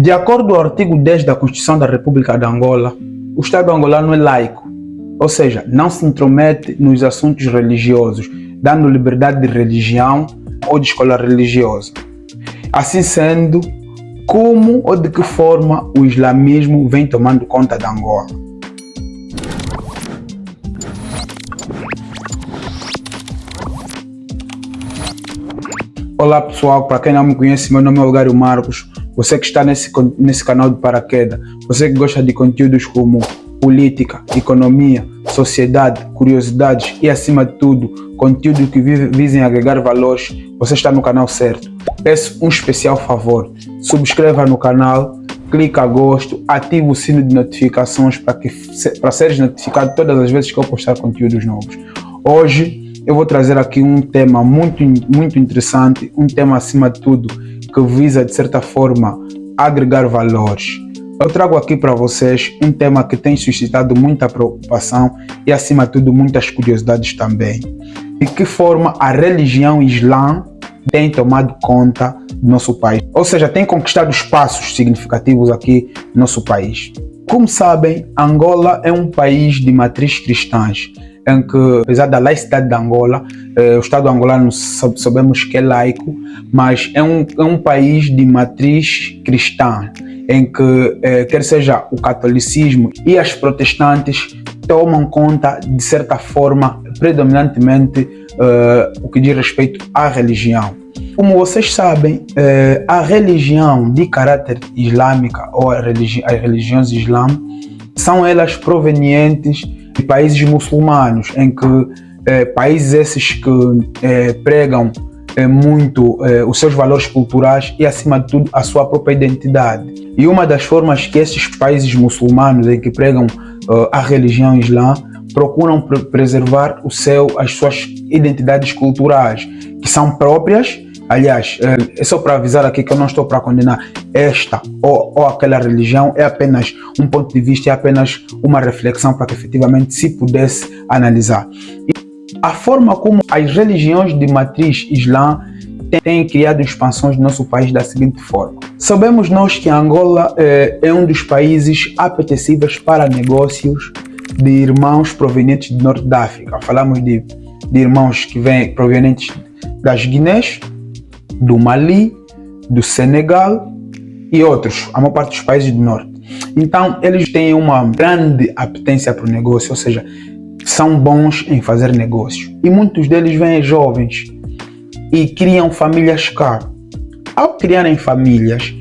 De acordo com o artigo 10 da Constituição da República de Angola, o Estado angolano é laico, ou seja, não se intromete nos assuntos religiosos, dando liberdade de religião ou de escola religiosa. Assim sendo, como ou de que forma o islamismo vem tomando conta de Angola? Olá pessoal, para quem não me conhece, meu nome é Algário Marcos. Você que está nesse canal de paraquedas, você que gosta de conteúdos como política, economia, sociedade, curiosidades e, acima de tudo, conteúdos que visem agregar valores, você está no canal certo. Peço um especial favor: subscreva no canal, clica a gosto, ative o sino de notificações para seres notificado todas as vezes que eu postar conteúdos novos. Hoje eu vou trazer aqui um tema muito interessante, um tema acima de tudo que visa de certa forma agregar valores. Eu trago aqui para vocês um tema que tem suscitado muita preocupação e, acima de tudo, muitas curiosidades também. De que forma a religião islã tem tomado conta do nosso país, ou seja, tem conquistado espaços significativos aqui no nosso país. Como sabem, Angola é um país de matriz cristãs, em que, apesar da laicidade de Angola, o Estado angolano sabemos que é laico, mas é um país de matriz cristã, em que quer seja o catolicismo e as protestantes tomam conta, de certa forma, predominantemente o que diz respeito à religião. Como vocês sabem, a religião de caráter islâmica ou as religiões islâmicas são elas provenientes de países muçulmanos, em que países esses que pregam muito os seus valores culturais e, acima de tudo, a sua própria identidade. E uma das formas que esses países muçulmanos em que pregam a religião islã procuram preservar as suas identidades culturais, que são próprias. Aliás, é só para avisar aqui que eu não estou para condenar esta ou aquela religião, é apenas um ponto de vista, é apenas uma reflexão para que efetivamente se pudesse analisar. E a forma como as religiões de matriz islã têm criado expansões no nosso país da seguinte forma. Sabemos nós que Angola é um dos países apetecíveis para negócios de irmãos provenientes do norte da África. Falamos de irmãos que vêm provenientes das Guinés, do Mali, do Senegal e outros, a maior parte dos países do norte. Então, eles têm uma grande apetência para o negócio, ou seja, são bons em fazer negócio. E muitos deles vêm jovens e criam famílias cá. Ao criarem famílias,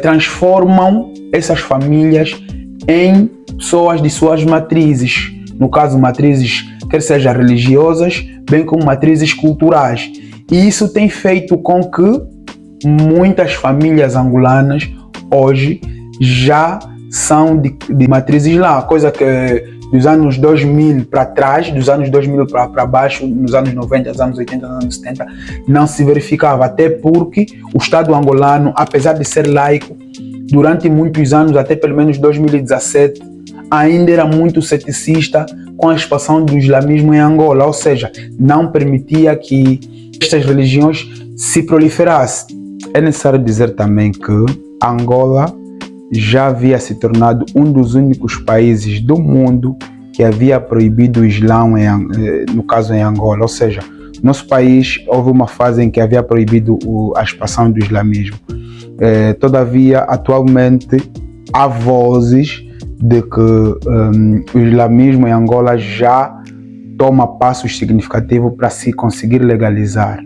transformam essas famílias em pessoas de suas matrizes. No caso, matrizes quer seja religiosas, bem como matrizes culturais. E isso tem feito com que muitas famílias angolanas hoje já são de matriz islã, coisa que dos anos 2000 para trás, dos anos 2000 para baixo, nos anos 90, nos anos 80, nos anos 70, não se verificava, até porque o Estado angolano, apesar de ser laico, durante muitos anos, até pelo menos 2017, ainda era muito ceticista com a expansão do islamismo em Angola, ou seja, não permitia que estas religiões se proliferassem. É necessário dizer também que Angola já havia se tornado um dos únicos países do mundo que havia proibido o Islã, no caso em Angola, ou seja, no nosso país houve uma fase em que havia proibido a expansão do islamismo. Todavia, atualmente há vozes de que o islamismo em Angola já toma passos significativos para se conseguir legalizar.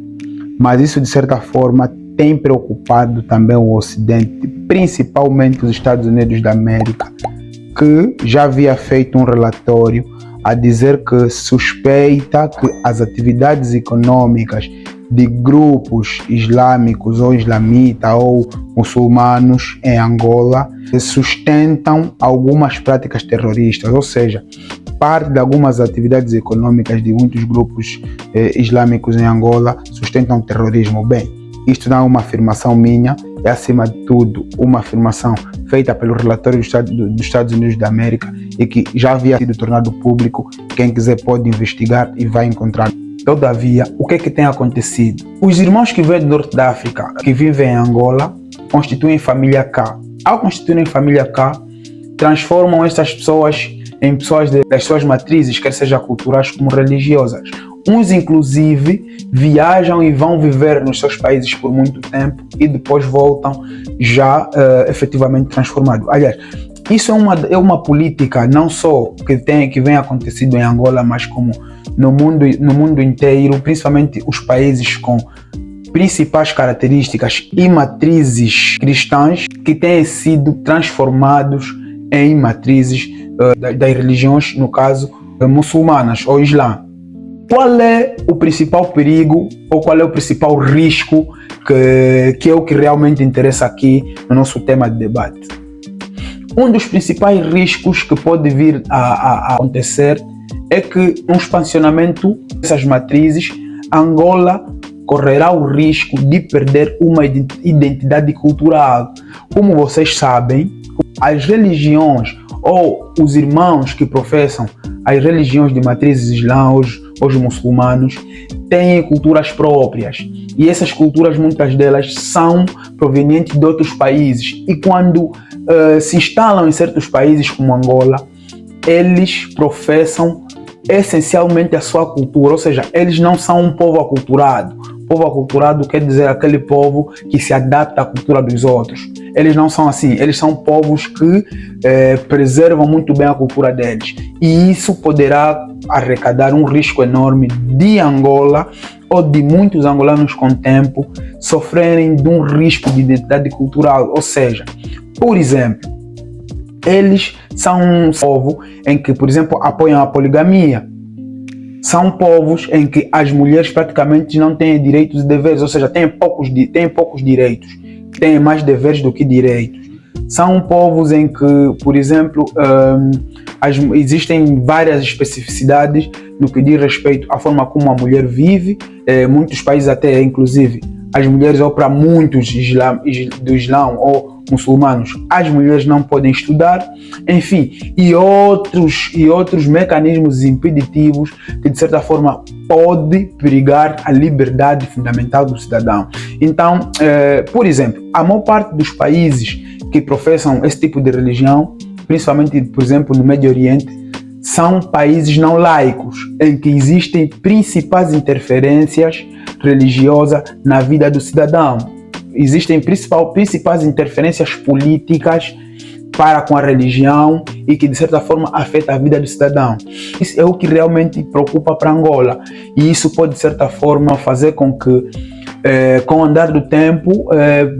Mas isso, de certa forma, tem preocupado também o Ocidente, principalmente os Estados Unidos da América, que já havia feito um relatório a dizer que suspeita que as atividades econômicas de grupos islâmicos ou islamitas ou muçulmanos em Angola sustentam algumas práticas terroristas, ou seja, parte de algumas atividades econômicas de muitos grupos islâmicos em Angola sustentam o terrorismo. Bem, isto não é uma afirmação minha, é acima de tudo uma afirmação feita pelo relatório dos Estados Unidos da América e que já havia sido tornado público. Quem quiser pode investigar e vai encontrar. Todavia, o que é que tem acontecido? Os irmãos que vêm do norte da África, que vivem em Angola, constituem família K. Ao constituírem família K, transformam essas pessoas em pessoas das suas matrizes, quer seja culturais como religiosas. Uns, inclusive, viajam e vão viver nos seus países por muito tempo e depois voltam já efetivamente transformados. Aliás, isso é uma política não só que vem acontecido em Angola, mas como no mundo inteiro, principalmente os países com principais características e matrizes cristãs que têm sido transformados em matrizes das religiões, no caso, muçulmanas ou islã. Qual é o principal perigo ou qual é o principal risco que é o que realmente interessa aqui no nosso tema de debate? Um dos principais riscos que pode vir a acontecer é que no expansionamento dessas matrizes, Angola correrá o risco de perder uma identidade cultural. Como vocês sabem, as religiões ou os irmãos que professam as religiões de matrizes islãs, os muçulmanos, têm culturas próprias. E essas culturas, muitas delas, são provenientes de outros países. E quando se instalam em certos países como Angola, eles professam essencialmente a sua cultura, ou seja, eles não são um povo aculturado. Povo aculturado quer dizer aquele povo que se adapta à cultura dos outros. Eles não são assim, eles são povos que preservam muito bem a cultura deles. E isso poderá arrecadar um risco enorme de Angola ou de muitos angolanos com o tempo sofrerem de um risco de identidade cultural. Ou seja, por exemplo, eles são um povo em que, por exemplo, apoiam a poligamia. São povos em que as mulheres praticamente não têm direitos e deveres, ou seja, têm poucos direitos, têm mais deveres do que direitos. São povos em que, por exemplo, existem várias especificidades no que diz respeito à forma como a mulher vive. Muitos países até, inclusive, as mulheres, ou para muitos do Islã ou muçulmanos, as mulheres não podem estudar, enfim, e outros mecanismos impeditivos que de certa forma pode perigar a liberdade fundamental do cidadão. Então, por exemplo, a maior parte dos países que professam esse tipo de religião, principalmente, por exemplo, no Médio Oriente, são países não laicos, em que existem principais interferências religiosas na vida do cidadão. Existem principais interferências políticas para com a religião e que de certa forma afeta a vida do cidadão. Isso é o que realmente preocupa para Angola, e isso pode de certa forma fazer com que com o andar do tempo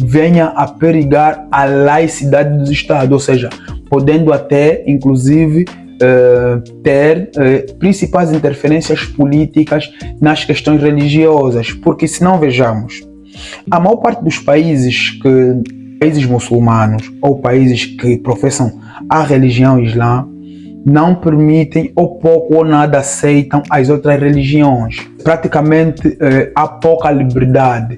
venha a perigar a laicidade dos Estados, ou seja, podendo até inclusive ter principais interferências políticas nas questões religiosas, porque se não vejamos, a maior parte dos países muçulmanos ou países que professam a religião islã não permitem ou pouco ou nada aceitam as outras religiões. Praticamente há pouca liberdade,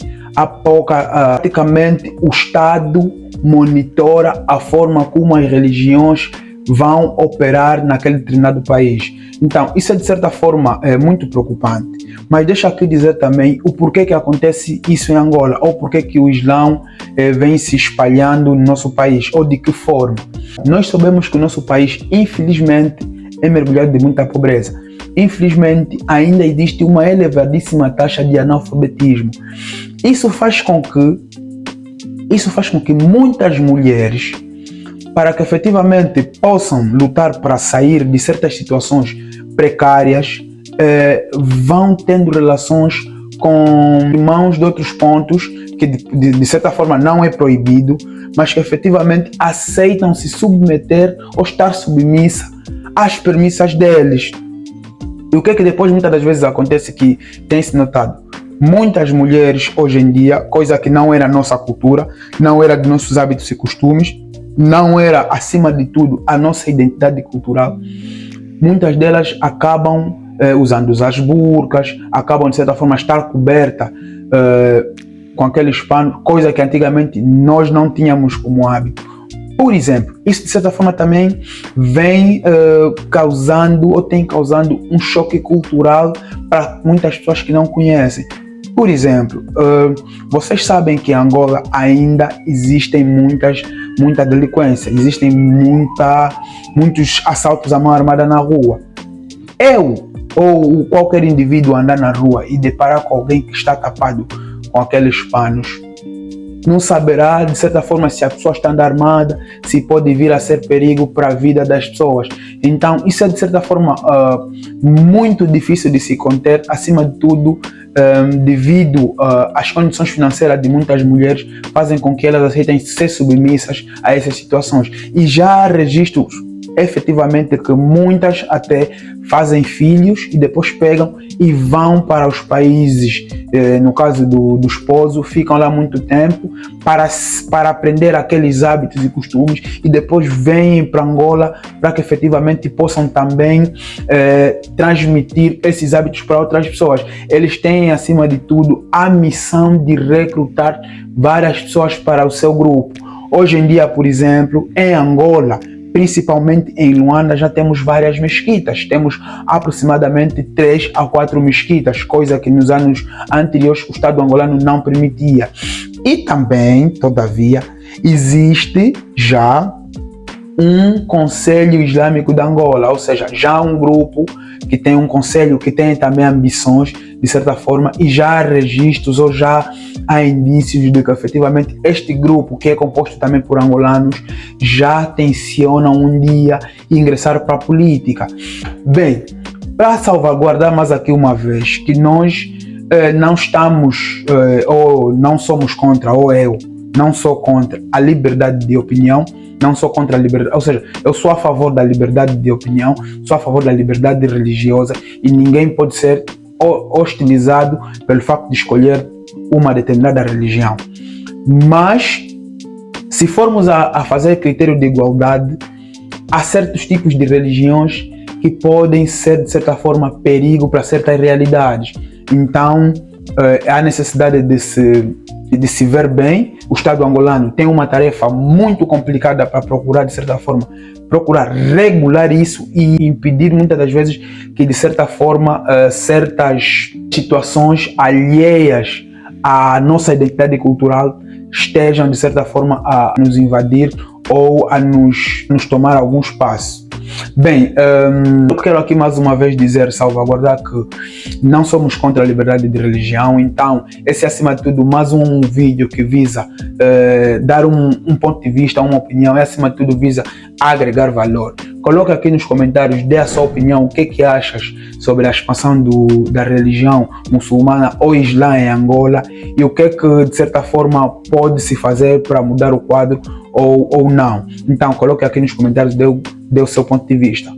praticamente o Estado monitora a forma como as religiões vão operar naquele determinado país. Então, isso é de certa forma muito preocupante. Mas deixa aqui dizer também o porquê que acontece isso em Angola, ou porquê que o Islã vem se espalhando no nosso país, ou de que forma. Nós sabemos que o nosso país, infelizmente, é mergulhado de muita pobreza. Infelizmente, ainda existe uma elevadíssima taxa de analfabetismo. Isso faz com que muitas mulheres, para que efetivamente possam lutar para sair de certas situações precárias, vão tendo relações com irmãos de outros pontos que de certa forma não é proibido, mas que efetivamente aceitam se submeter ou estar submissa às premissas deles. E o que é que depois muitas das vezes acontece, que tem se notado? Muitas mulheres hoje em dia, coisa que não era nossa cultura, não era de nossos hábitos e costumes, não era, acima de tudo, a nossa identidade cultural, muitas delas acabam usando as burcas, acabam de certa forma estar coberta com aqueles panos, coisa que antigamente nós não tínhamos como hábito. Por exemplo, isso de certa forma também vem causando ou tem causando um choque cultural para muitas pessoas que não conhecem. Por exemplo, vocês sabem que em Angola ainda existem muita delinquência, existem muitos assaltos à mão armada na rua. Eu ou qualquer indivíduo andar na rua e deparar com alguém que está tapado com aqueles panos, não saberá de certa forma se a pessoa está andando armada, se pode vir a ser perigo para a vida das pessoas. Então isso é de certa forma muito difícil de se conter, acima de tudo devido às condições financeiras de muitas mulheres fazem com que elas aceitem ser submissas a essas situações. E já há registros efetivamente que muitas até fazem filhos e depois pegam e vão para os países, no caso do esposo, ficam lá muito tempo para aprender aqueles hábitos e costumes e depois vêm para Angola para que efetivamente possam também transmitir esses hábitos para outras pessoas. Eles têm, acima de tudo, a missão de recrutar várias pessoas para o seu grupo. Hoje em dia, por exemplo, em Angola, principalmente em Luanda, já temos várias mesquitas. Temos aproximadamente 3 a 4 mesquitas, coisa que nos anos anteriores o Estado angolano não permitia. E também, todavia, existe já um Conselho Islâmico de Angola, ou seja, já um grupo que tem um conselho, que tem também ambições, de certa forma, e já há registros ou já há indícios de que efetivamente este grupo, que é composto também por angolanos, já tenciona um dia ingressar para a política. Bem, para salvaguardar mais aqui uma vez que nós não estamos ou não somos contra, ou eu não sou contra a liberdade de opinião, não sou contra a liberdade, ou seja, eu sou a favor da liberdade de opinião, sou a favor da liberdade religiosa e ninguém pode ser hostilizado pelo facto de escolher uma determinada religião. Mas, se formos a fazer critério de igualdade, há certos tipos de religiões que podem ser, de certa forma, perigo para certas realidades. Então, há necessidade de se ver bem. O Estado angolano tem uma tarefa muito complicada para procurar, de certa forma, procurar regular isso e impedir muitas das vezes que, de certa forma, certas situações alheias à nossa identidade cultural estejam, de certa forma, a nos invadir ou a nos tomar algum espaço. Bem, eu quero aqui mais uma vez dizer, salvaguardar que não somos contra a liberdade de religião, então esse é acima de tudo mais um vídeo que visa dar um ponto de vista, uma opinião, e acima de tudo visa agregar valor. Coloca aqui nos comentários, dê a sua opinião, o que achas sobre a expansão da religião muçulmana ou islã em Angola e o que de certa forma pode se fazer para mudar o quadro ou não. Então coloque aqui nos comentários, dê o seu ponto de vista.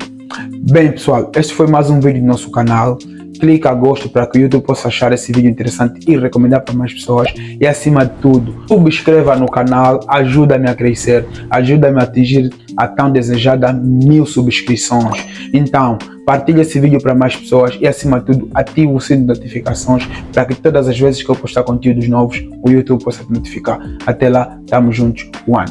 Bem pessoal, este foi mais um vídeo do nosso canal. Clica a gosto para que o YouTube possa achar esse vídeo interessante e recomendar para mais pessoas. E acima de tudo, subscreva no canal, ajuda-me a crescer, ajuda-me a atingir a tão desejada 1000 subscrições. Então, partilhe esse vídeo para mais pessoas e acima de tudo, ative o sininho de notificações para que todas as vezes que eu postar conteúdos novos, o YouTube possa te notificar. Até lá, tamo juntos, one.